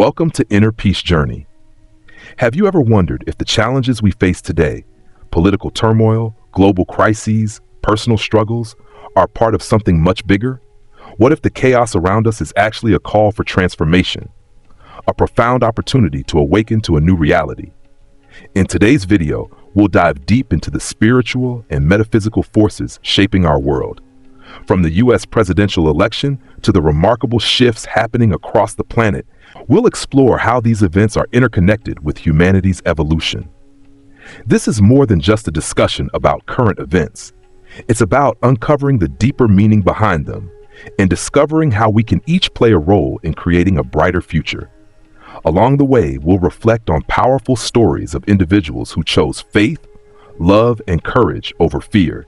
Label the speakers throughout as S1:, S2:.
S1: Welcome to Inner Peace Journey. Have you ever wondered if the challenges we face today, political turmoil, global crises, personal struggles, are part of something much bigger? What if the chaos around us is actually a call for transformation, a profound opportunity to awaken to a new reality? In today's video, we'll dive deep into the spiritual and metaphysical forces shaping our world. From the U.S. presidential election to the remarkable shifts happening across the planet, we'll explore how these events are interconnected with humanity's evolution. This is more than just a discussion about current events. It's about uncovering the deeper meaning behind them and discovering how we can each play a role in creating a brighter future. Along the way, we'll reflect on powerful stories of individuals who chose faith, love, and courage over fear,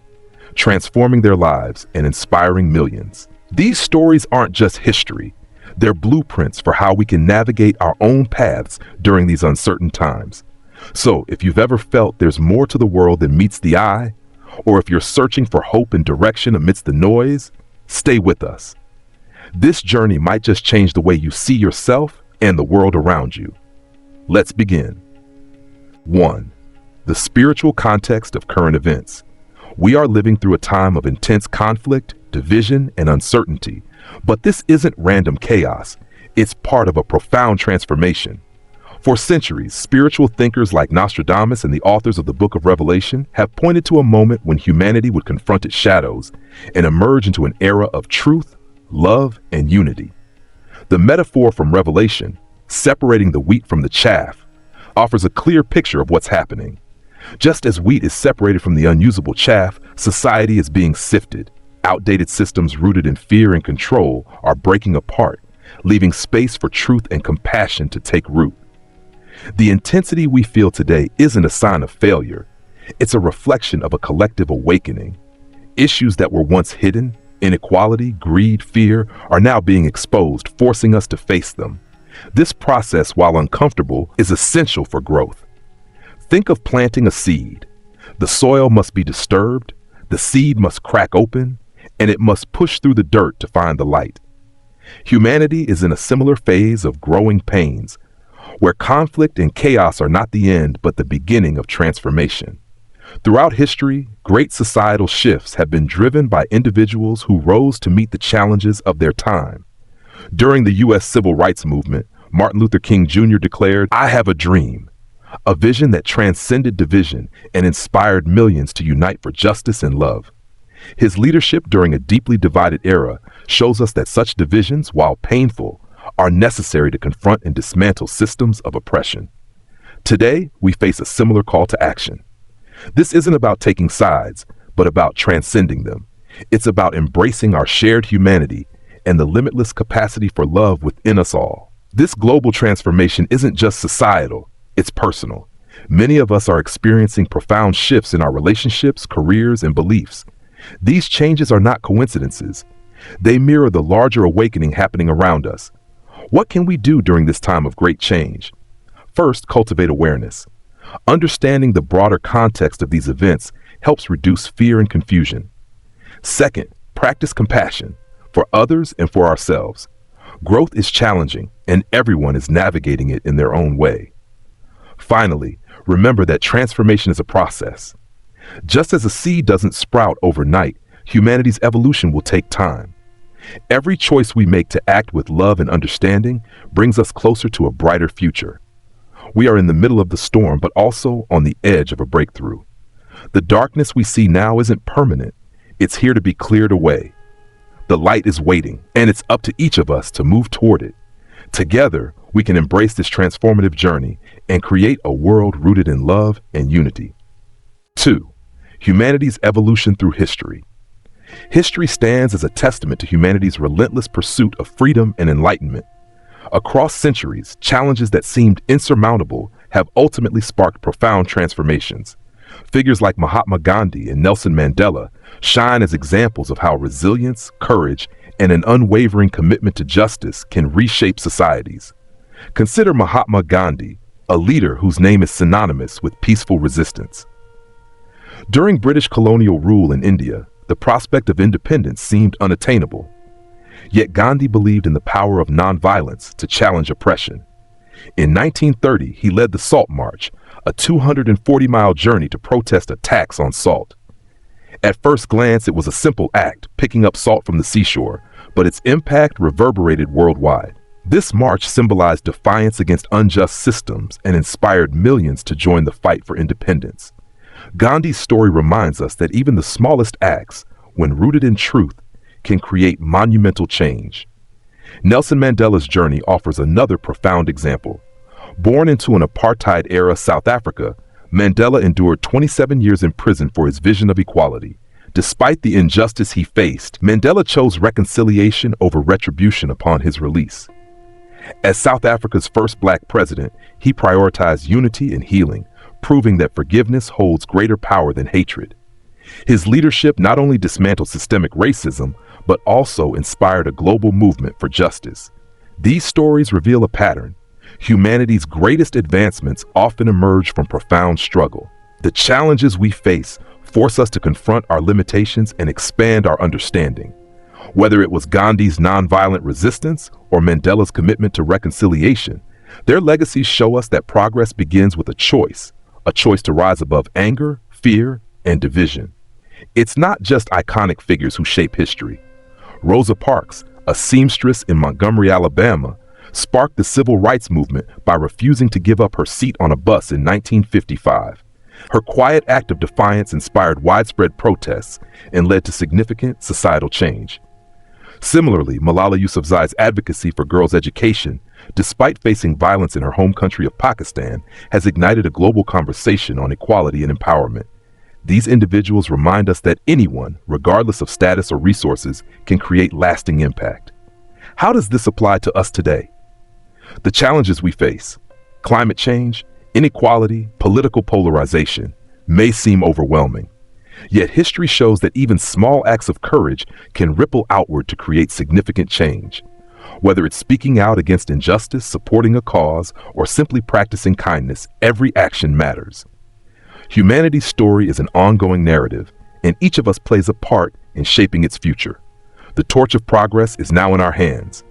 S1: transforming their lives and inspiring millions. These stories aren't just history. They're blueprints for how we can navigate our own paths during these uncertain times. So, if you've ever felt there's more to the world than meets the eye, or if you're searching for hope and direction amidst the noise, stay with us. This journey might just change the way you see yourself and the world around you. Let's begin. 1. The spiritual context of current events. We are living through a time of intense conflict, division, and uncertainty. But this isn't random chaos. It's part of a profound transformation. For centuries, spiritual thinkers like Nostradamus and the authors of the Book of Revelation have pointed to a moment when humanity would confront its shadows and emerge into an era of truth, love, and unity. The metaphor from Revelation, separating the wheat from the chaff, offers a clear picture of what's happening. Just as wheat is separated from the unusable chaff, society is being sifted. Outdated systems rooted in fear and control are breaking apart, leaving space for truth and compassion to take root. The intensity we feel today isn't a sign of failure. It's a reflection of a collective awakening. Issues that were once hidden, inequality, greed, fear, are now being exposed, forcing us to face them. This process, while uncomfortable, is essential for growth. Think of planting a seed. The soil must be disturbed, the seed must crack open, and it must push through the dirt to find the light. Humanity is in a similar phase of growing pains, where conflict and chaos are not the end but the beginning of transformation. Throughout history, great societal shifts have been driven by individuals who rose to meet the challenges of their time. During the U.S. Civil Rights Movement, Martin Luther King Jr. declared, "I have a dream," a vision that transcended division and inspired millions to unite for justice and love. His leadership during a deeply divided era shows us that such divisions, while painful, are necessary to confront and dismantle systems of oppression. Today, we face a similar call to action. This isn't about taking sides, but about transcending them. It's about embracing our shared humanity and the limitless capacity for love within us all. This global transformation isn't just societal, it's personal. Many of us are experiencing profound shifts in our relationships, careers, and beliefs. These changes are not coincidences. They mirror the larger awakening happening around us. What can we do during this time of great change? First, cultivate awareness. Understanding the broader context of these events helps reduce fear and confusion. Second, practice compassion for others and for ourselves. Growth is challenging, and everyone is navigating it in their own way. Finally, remember that transformation is a process. Just as a seed doesn't sprout overnight, humanity's evolution will take time. Every choice we make to act with love and understanding brings us closer to a brighter future. We are in the middle of the storm, but also on the edge of a breakthrough. The darkness we see now isn't permanent. It's here to be cleared away. The light is waiting, and it's up to each of us to move toward it. Together, we can embrace this transformative journey and create a world rooted in love and unity. 2. Humanity's evolution through history. History stands as a testament to humanity's relentless pursuit of freedom and enlightenment. Across centuries, challenges that seemed insurmountable have ultimately sparked profound transformations. Figures like Mahatma Gandhi and Nelson Mandela shine as examples of how resilience, courage, and an unwavering commitment to justice can reshape societies. Consider Mahatma Gandhi, a leader whose name is synonymous with peaceful resistance. During British colonial rule in India, the prospect of independence seemed unattainable. Yet Gandhi believed in the power of nonviolence to challenge oppression. In 1930, he led the Salt March, a 240-mile journey to protest a tax on salt. At first glance, it was a simple act, picking up salt from the seashore, but its impact reverberated worldwide. This march symbolized defiance against unjust systems and inspired millions to join the fight for independence. Gandhi's story reminds us that even the smallest acts, when rooted in truth, can create monumental change. Nelson Mandela's journey offers another profound example. Born into an apartheid-era South Africa, Mandela endured 27 years in prison for his vision of equality. Despite the injustice he faced, Mandela chose reconciliation over retribution upon his release. As South Africa's first black president, he prioritized unity and healing, proving that forgiveness holds greater power than hatred. His leadership not only dismantled systemic racism, but also inspired a global movement for justice. These stories reveal a pattern. Humanity's greatest advancements often emerge from profound struggle. The challenges we face force us to confront our limitations and expand our understanding. Whether it was Gandhi's nonviolent resistance or Mandela's commitment to reconciliation, their legacies show us that progress begins with a choice to rise above anger, fear, and division. It's not just iconic figures who shape history. Rosa Parks, a seamstress in Montgomery, Alabama, sparked the civil rights movement by refusing to give up her seat on a bus in 1955. Her quiet act of defiance inspired widespread protests and led to significant societal change. Similarly, Malala Yousafzai's advocacy for girls' education, despite facing violence in her home country of Pakistan, has ignited a global conversation on equality and empowerment. These individuals remind us that anyone, regardless of status or resources, can create lasting impact. How does this apply to us today? The challenges we face, climate change, inequality, political polarization, may seem overwhelming. Yet history shows that even small acts of courage can ripple outward to create significant change. Whether it's speaking out against injustice, supporting a cause, or simply practicing kindness, every action matters. Humanity's story is an ongoing narrative, and each of us plays a part in shaping its future. The torch of progress is now in our hands.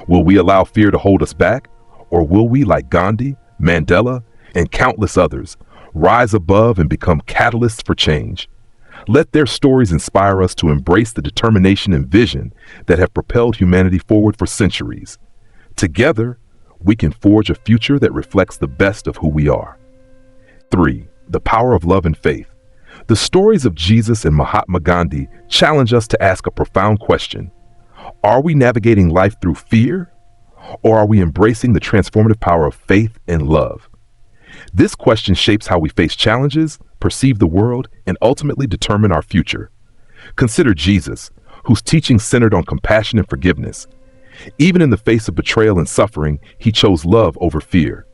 S1: Will we allow fear to hold us back, or will we, like Gandhi, Mandela, and countless others, rise above and become catalysts for change? Let their stories inspire us to embrace the determination and vision that have propelled humanity forward for centuries. Together, we can forge a future that reflects the best of who we are. 3. The power of love and faith. The stories of Jesus and Mahatma Gandhi challenge us to ask a profound question. Are we navigating life through fear, or are we embracing the transformative power of faith and love? This question shapes how we face challenges, perceive the world, and ultimately determine our future. Consider Jesus, whose teachings centered on compassion and forgiveness. Even in the face of betrayal and suffering, he chose love over fear.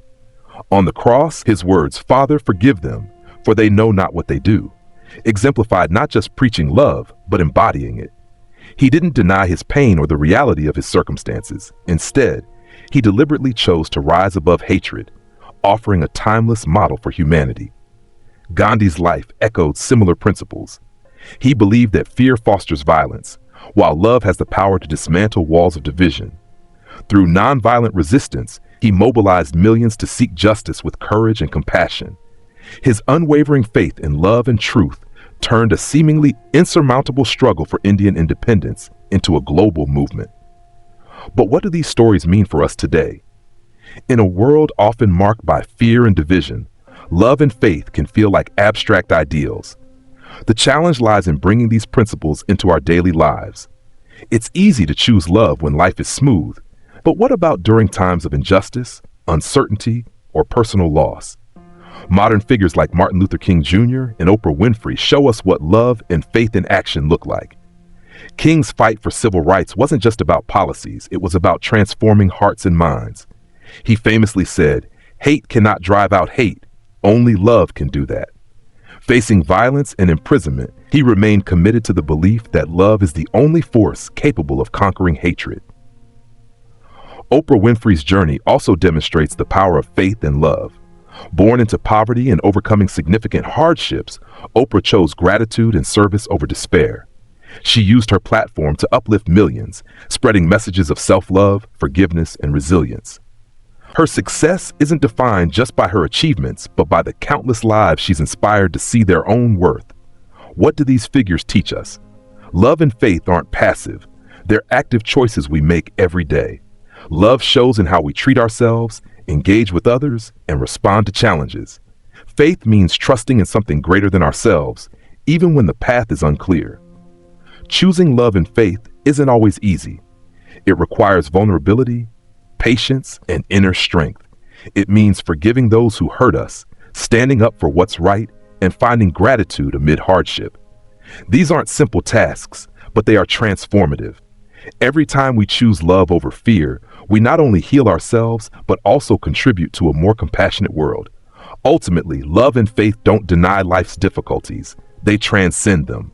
S1: On the cross, his words, "Father, forgive them, for they know not what they do," exemplified not just preaching love, but embodying it. He didn't deny his pain or the reality of his circumstances. Instead, he deliberately chose to rise above hatred, offering a timeless model for humanity. Gandhi's life echoed similar principles. He believed that fear fosters violence, while love has the power to dismantle walls of division. Through nonviolent resistance, he mobilized millions to seek justice with courage and compassion. His unwavering faith in love and truth turned a seemingly insurmountable struggle for Indian independence into a global movement. But what do these stories mean for us today? In a world often marked by fear and division, love and faith can feel like abstract ideals. The challenge lies in bringing these principles into our daily lives. It's easy to choose love when life is smooth, but what about during times of injustice, uncertainty, or personal loss? Modern figures like Martin Luther King Jr. and Oprah Winfrey show us what love and faith in action look like. King's fight for civil rights wasn't just about policies, it was about transforming hearts and minds. He famously said, "Hate cannot drive out hate, only love can do that." Facing violence and imprisonment, he remained committed to the belief that love is the only force capable of conquering hatred. Oprah Winfrey's journey also demonstrates the power of faith and love. Born into poverty and overcoming significant hardships, Oprah chose gratitude and service over despair. She used her platform to uplift millions, spreading messages of self-love, forgiveness, and resilience. Her success isn't defined just by her achievements, but by the countless lives she's inspired to see their own worth. What do these figures teach us? Love and faith aren't passive. They're active choices we make every day. Love shows in how we treat ourselves, engage with others, and respond to challenges. Faith means trusting in something greater than ourselves, even when the path is unclear. Choosing love and faith isn't always easy. It requires vulnerability, patience, and inner strength. It means forgiving those who hurt us, standing up for what's right, and finding gratitude amid hardship. These aren't simple tasks, but they are transformative. Every time we choose love over fear, we not only heal ourselves, but also contribute to a more compassionate world. Ultimately, love and faith don't deny life's difficulties. They transcend them.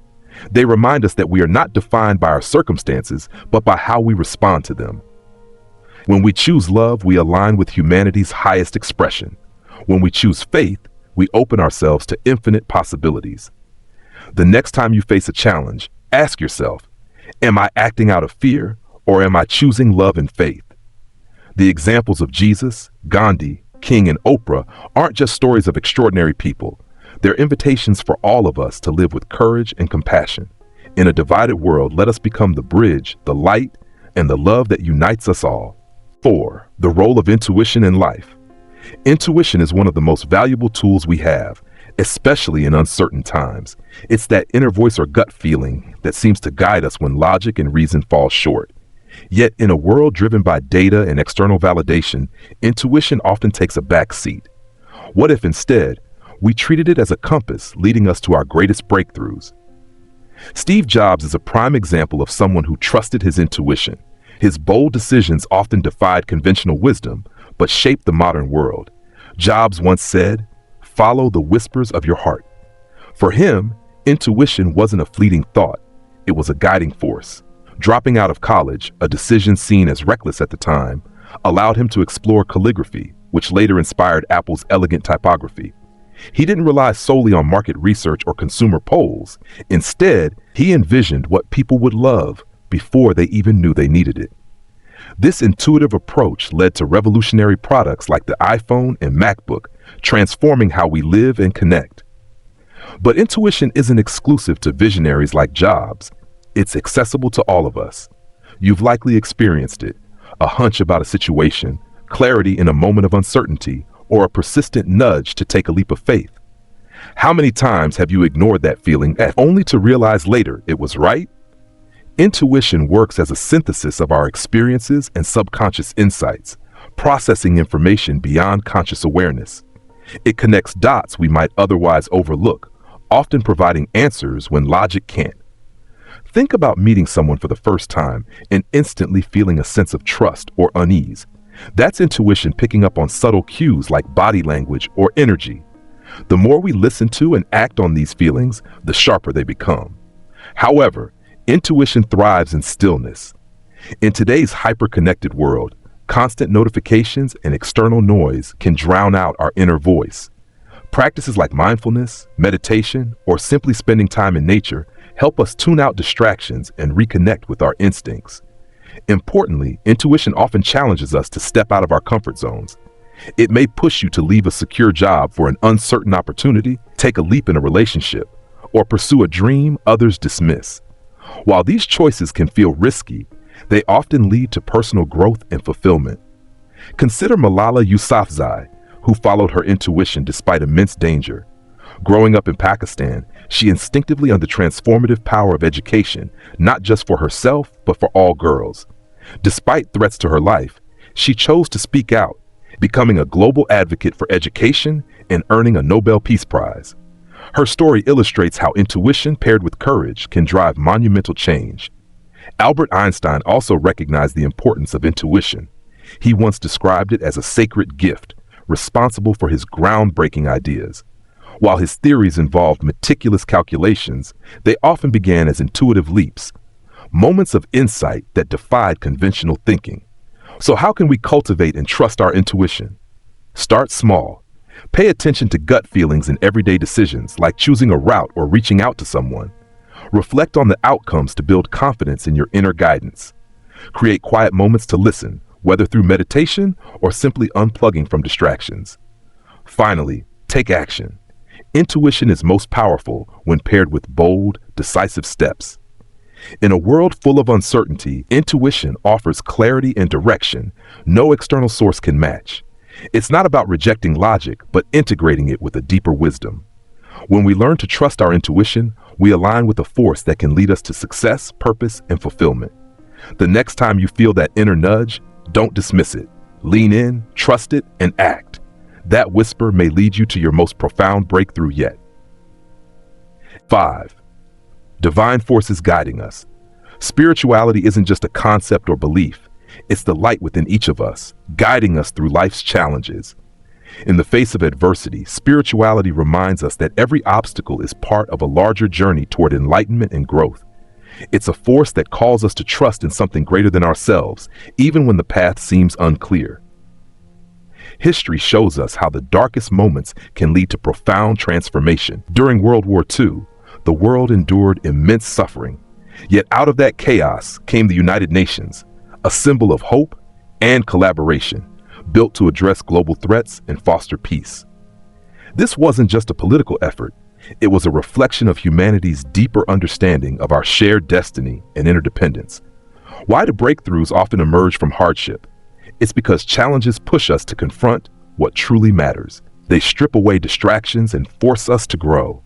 S1: They remind us that we are not defined by our circumstances, but by how we respond to them. When we choose love, we align with humanity's highest expression. When we choose faith, we open ourselves to infinite possibilities. The next time you face a challenge, ask yourself, am I acting out of fear, or am I choosing love and faith? The examples of Jesus, Gandhi, King, and Oprah aren't just stories of extraordinary people. They're invitations for all of us to live with courage and compassion. In a divided world, let us become the bridge, the light, and the love that unites us all. 4. The role of intuition in life. Intuition is one of the most valuable tools we have, especially in uncertain times. It's that inner voice or gut feeling that seems to guide us when logic and reason fall short. Yet, in a world driven by data and external validation, intuition often takes a back seat. What if instead, we treated it as a compass leading us to our greatest breakthroughs? Steve Jobs is a prime example of someone who trusted his intuition. His bold decisions often defied conventional wisdom, but shaped the modern world. Jobs once said, "Follow the whispers of your heart." For him, intuition wasn't a fleeting thought. It was a guiding force. Dropping out of college, a decision seen as reckless at the time, allowed him to explore calligraphy, which later inspired Apple's elegant typography. He didn't rely solely on market research or consumer polls. Instead, he envisioned what people would love before they even knew they needed it. This intuitive approach led to revolutionary products like the iPhone and MacBook, transforming how we live and connect. But intuition isn't exclusive to visionaries like Jobs. It's accessible to all of us. You've likely experienced it: a hunch about a situation, clarity in a moment of uncertainty, or a persistent nudge to take a leap of faith. How many times have you ignored that feeling only to realize later it was right? Intuition works as a synthesis of our experiences and subconscious insights, processing information beyond conscious awareness. It connects dots we might otherwise overlook, often providing answers when logic can't. Think about meeting someone for the first time and instantly feeling a sense of trust or unease. That's intuition picking up on subtle cues like body language or energy. The more we listen to and act on these feelings, the sharper they become. However, intuition thrives in stillness. In today's hyper-connected world, constant notifications and external noise can drown out our inner voice. Practices like mindfulness, meditation, or simply spending time in nature help us tune out distractions and reconnect with our instincts. Importantly, intuition often challenges us to step out of our comfort zones. It may push you to leave a secure job for an uncertain opportunity, take a leap in a relationship, or pursue a dream others dismiss. While these choices can feel risky, they often lead to personal growth and fulfillment. Consider Malala Yousafzai, who followed her intuition despite immense danger. Growing up in Pakistan, she instinctively understood the transformative power of education, not just for herself, but for all girls. Despite threats to her life, she chose to speak out, becoming a global advocate for education and earning a Nobel Peace Prize. Her story illustrates how intuition paired with courage can drive monumental change. Albert Einstein also recognized the importance of intuition. He once described it as a sacred gift, responsible for his groundbreaking ideas. While his theories involved meticulous calculations, they often began as intuitive leaps, moments of insight that defied conventional thinking. So how can we cultivate and trust our intuition? Start small. Pay attention to gut feelings in everyday decisions, like choosing a route or reaching out to someone. Reflect on the outcomes to build confidence in your inner guidance. Create quiet moments to listen, whether through meditation or simply unplugging from distractions. Finally, take action. Intuition is most powerful when paired with bold, decisive steps. In a world full of uncertainty, intuition offers clarity and direction no external source can match. It's not about rejecting logic, but integrating it with a deeper wisdom. When we learn to trust our intuition, we align with a force that can lead us to success, purpose, and fulfillment. The next time you feel that inner nudge, don't dismiss it. Lean in, trust it, and act. That whisper may lead you to your most profound breakthrough yet. 5. Divine forces guiding us. Spirituality isn't just a concept or belief. It's the light within each of us, guiding us through life's challenges. In the face of adversity, spirituality reminds us that every obstacle is part of a larger journey toward enlightenment and growth. It's a force that calls us to trust in something greater than ourselves, even when the path seems unclear. History shows us how the darkest moments can lead to profound transformation. During World War II, the world endured immense suffering. Yet out of that chaos came the United Nations, a symbol of hope and collaboration, built to address global threats and foster peace. This wasn't just a political effort. It was a reflection of humanity's deeper understanding of our shared destiny and interdependence. Why do breakthroughs often emerge from hardship? It's because challenges push us to confront what truly matters. They strip away distractions and force us to grow.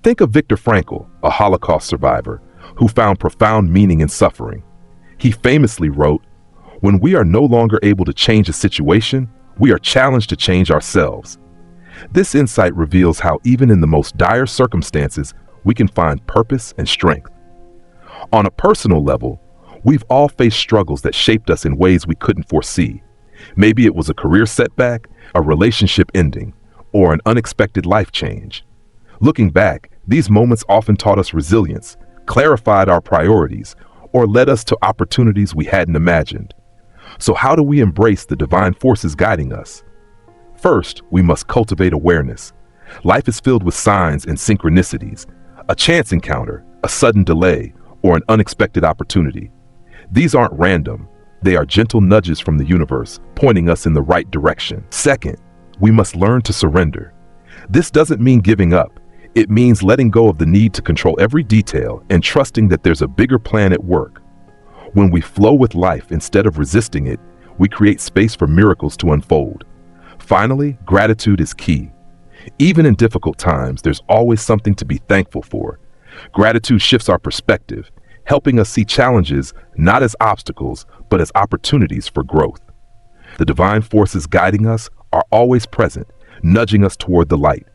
S1: Think of Viktor Frankl, a Holocaust survivor, who found profound meaning in suffering. He famously wrote, "When we are no longer able to change a situation, we are challenged to change ourselves." This insight reveals how even in the most dire circumstances, we can find purpose and strength. On a personal level, we've all faced struggles that shaped us in ways we couldn't foresee. Maybe it was a career setback, a relationship ending, or an unexpected life change. Looking back, these moments often taught us resilience, clarified our priorities, or led us to opportunities we hadn't imagined. So how do we embrace the divine forces guiding us? First, we must cultivate awareness. Life is filled with signs and synchronicities, a chance encounter, a sudden delay, or an unexpected opportunity. These aren't random. They are gentle nudges from the universe, pointing us in the right direction. Second, we must learn to surrender. This doesn't mean giving up. It means letting go of the need to control every detail and trusting that there's a bigger plan at work. When we flow with life instead of resisting it, we create space for miracles to unfold. Finally, gratitude is key. Even in difficult times, there's always something to be thankful for. Gratitude shifts our perspective, helping us see challenges not as obstacles, but as opportunities for growth. The divine forces guiding us are always present, nudging us toward the light.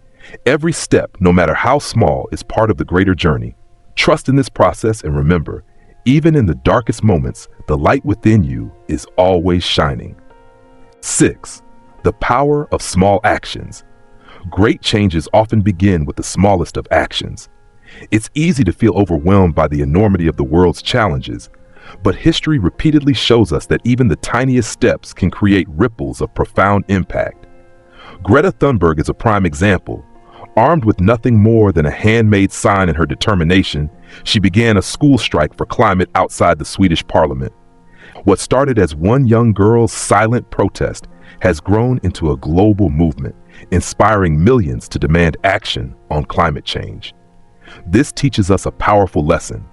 S1: Every step, no matter how small, is part of the greater journey. Trust in this process and remember, even in the darkest moments, the light within you is always shining. 6. The power of small actions. Great changes often begin with the smallest of actions. It's easy to feel overwhelmed by the enormity of the world's challenges, but history repeatedly shows us that even the tiniest steps can create ripples of profound impact. Greta Thunberg is a prime example. Armed with nothing more than a handmade sign and her determination, she began a school strike for climate outside the Swedish parliament. What started as one young girl's silent protest has grown into a global movement, inspiring millions to demand action on climate change. This teaches us a powerful lesson.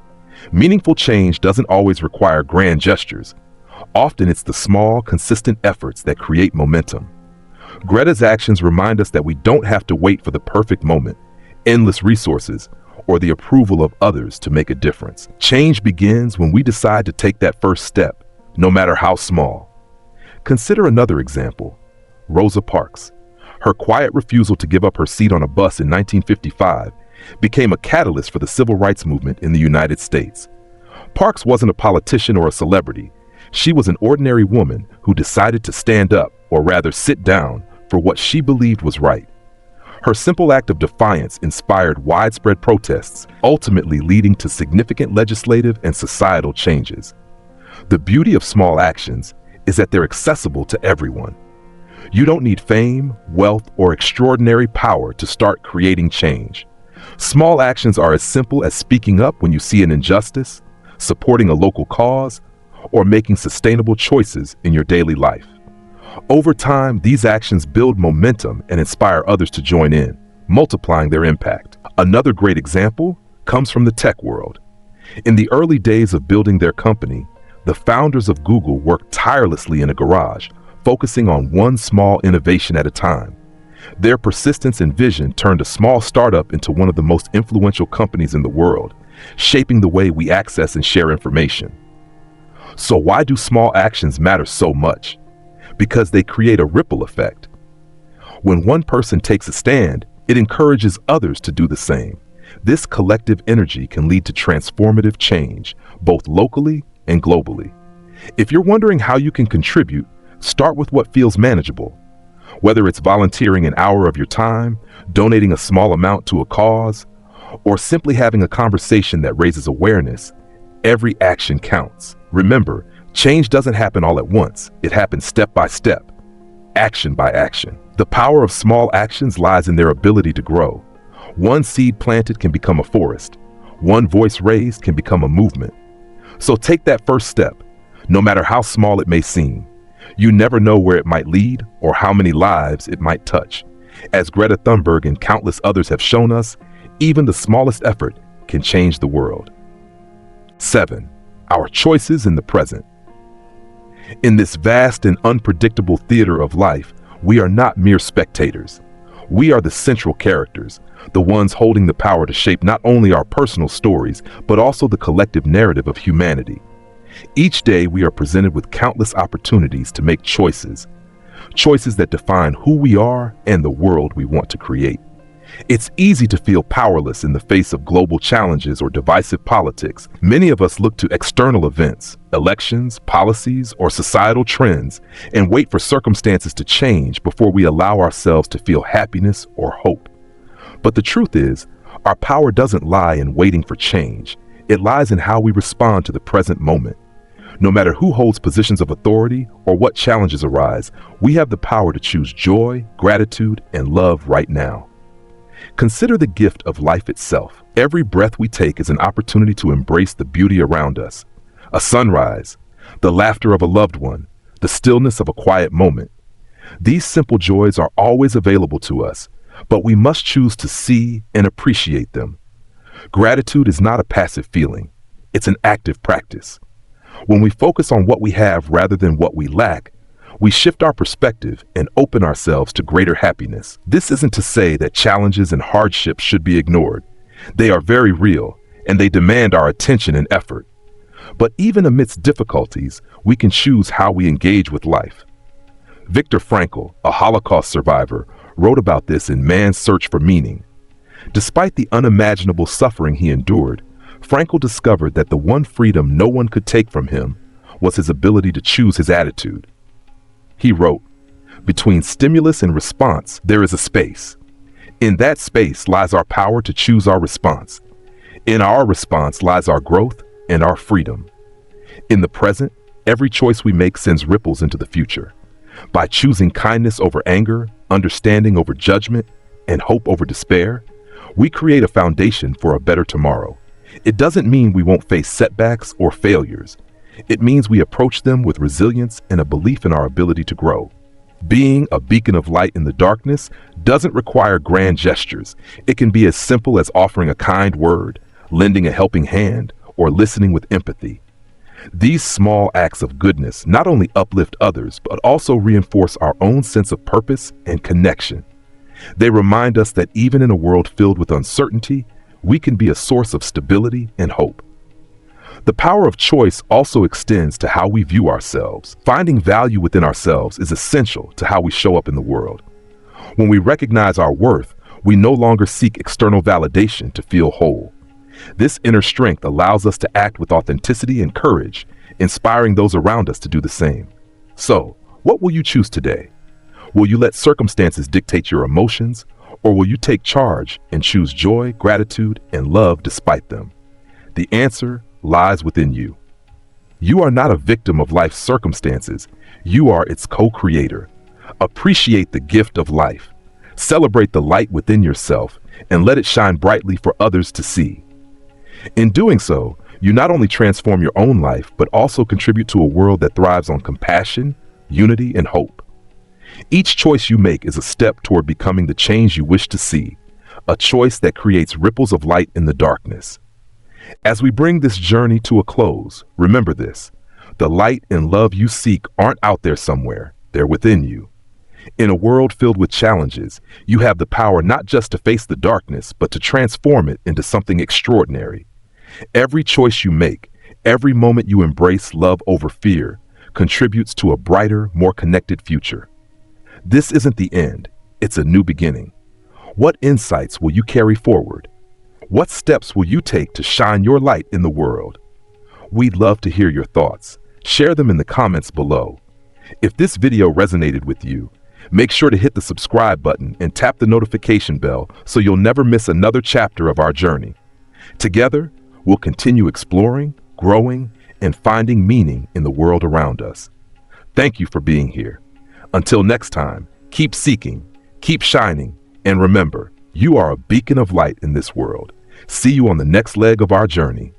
S1: Meaningful change doesn't always require grand gestures. Often it's the small, consistent efforts that create momentum. Greta's actions remind us that we don't have to wait for the perfect moment, endless resources, or the approval of others to make a difference. Change begins when we decide to take that first step, no matter how small. Consider another example, Rosa Parks. Her quiet refusal to give up her seat on a bus in 1955 became a catalyst for the civil rights movement in the United States. Parks wasn't a politician or a celebrity. She was an ordinary woman who decided to stand up, or rather sit down, for what she believed was right. Her simple act of defiance inspired widespread protests, ultimately leading to significant legislative and societal changes. The beauty of small actions is that they're accessible to everyone. You don't need fame, wealth, or extraordinary power to start creating change. Small actions are as simple as speaking up when you see an injustice, supporting a local cause, or making sustainable choices in your daily life. Over time, these actions build momentum and inspire others to join in, multiplying their impact. Another great example comes from the tech world. In the early days of building their company, the founders of Google worked tirelessly in a garage, focusing on one small innovation at a time. Their persistence and vision turned a small startup into one of the most influential companies in the world, shaping the way we access and share information. So why do small actions matter so much? Because they create a ripple effect. When one person takes a stand, it encourages others to do the same. This collective energy can lead to transformative change, both locally and globally. If you're wondering how you can contribute, start with what feels manageable. Whether it's volunteering an hour of your time, donating a small amount to a cause, or simply having a conversation that raises awareness, every action counts. Remember, change doesn't happen all at once. It happens step by step, action by action. The power of small actions lies in their ability to grow. One seed planted can become a forest. One voice raised can become a movement. So take that first step, no matter how small it may seem. You never know where it might lead or how many lives it might touch. As Greta Thunberg and countless others have shown us, even the smallest effort can change the world. 7. Our choices in the present. In this vast and unpredictable theater of life, we are not mere spectators. We are the central characters, the ones holding the power to shape not only our personal stories, but also the collective narrative of humanity. Each day we are presented with countless opportunities to make choices that define who we are and the world we want to create. It's easy to feel powerless in the face of global challenges or divisive politics. Many of us look to external events, elections, policies, or societal trends, and wait for circumstances to change before we allow ourselves to feel happiness or hope. But the truth is, our power doesn't lie in waiting for change. It lies in how we respond to the present moment. No matter who holds positions of authority or what challenges arise, we have the power to choose joy, gratitude, and love right now. Consider the gift of life itself. Every breath we take is an opportunity to embrace the beauty around us. A sunrise, the laughter of a loved one, the stillness of a quiet moment. These simple joys are always available to us, but we must choose to see and appreciate them. Gratitude is not a passive feeling. It's an active practice. When we focus on what we have rather than what we lack, we shift our perspective and open ourselves to greater happiness. This isn't to say that challenges and hardships should be ignored. They are very real, and they demand our attention and effort. But even amidst difficulties, we can choose how we engage with life. Viktor Frankl, a Holocaust survivor, wrote about this in Man's Search for Meaning. Despite the unimaginable suffering he endured, Frankl discovered that the one freedom no one could take from him was his ability to choose his attitude. He wrote, "Between stimulus and response, there is a space. In that space lies our power to choose our response. In our response lies our growth and our freedom. In the present, every choice we make sends ripples into the future. By choosing kindness over anger, understanding over judgment, and hope over despair, we create a foundation for a better tomorrow. It doesn't mean we won't face setbacks or failures. It means we approach them with resilience and a belief in our ability to grow. Being a beacon of light in the darkness doesn't require grand gestures. It can be as simple as offering a kind word, lending a helping hand, or listening with empathy. These small acts of goodness not only uplift others, but also reinforce our own sense of purpose and connection. They remind us that even in a world filled with uncertainty, we can be a source of stability and hope. The power of choice also extends to how we view ourselves. Finding value within ourselves is essential to how we show up in the world. When we recognize our worth, we no longer seek external validation to feel whole. This inner strength allows us to act with authenticity and courage, inspiring those around us to do the same. So, what will you choose today? Will you let circumstances dictate your emotions, or will you take charge and choose joy, gratitude, and love despite them? The answer lies within you. You are not a victim of life's circumstances. You are its co-creator. Appreciate the gift of life. Celebrate the light within yourself and let it shine brightly for others to see. In doing so, You not only transform your own life, but also contribute to a world that thrives on compassion, unity, and hope. Each choice you make is a step toward becoming the change you wish to see, a choice that creates ripples of light in the darkness. As we bring this journey to a close, remember this: the light and love you seek aren't out there somewhere, they're within you. In a world filled with challenges, you have the power not just to face the darkness, but to transform it into something extraordinary. Every choice you make, every moment you embrace love over fear, contributes to a brighter, more connected future. This isn't the end, it's a new beginning. What insights will you carry forward? What steps will you take to shine your light in the world? We'd love to hear your thoughts. Share them in the comments below. If this video resonated with you, make sure to hit the subscribe button and tap the notification bell so you'll never miss another chapter of our journey. Together, we'll continue exploring, growing, and finding meaning in the world around us. Thank you for being here. Until next time, keep seeking, keep shining, and remember, you are a beacon of light in this world. See you on the next leg of our journey.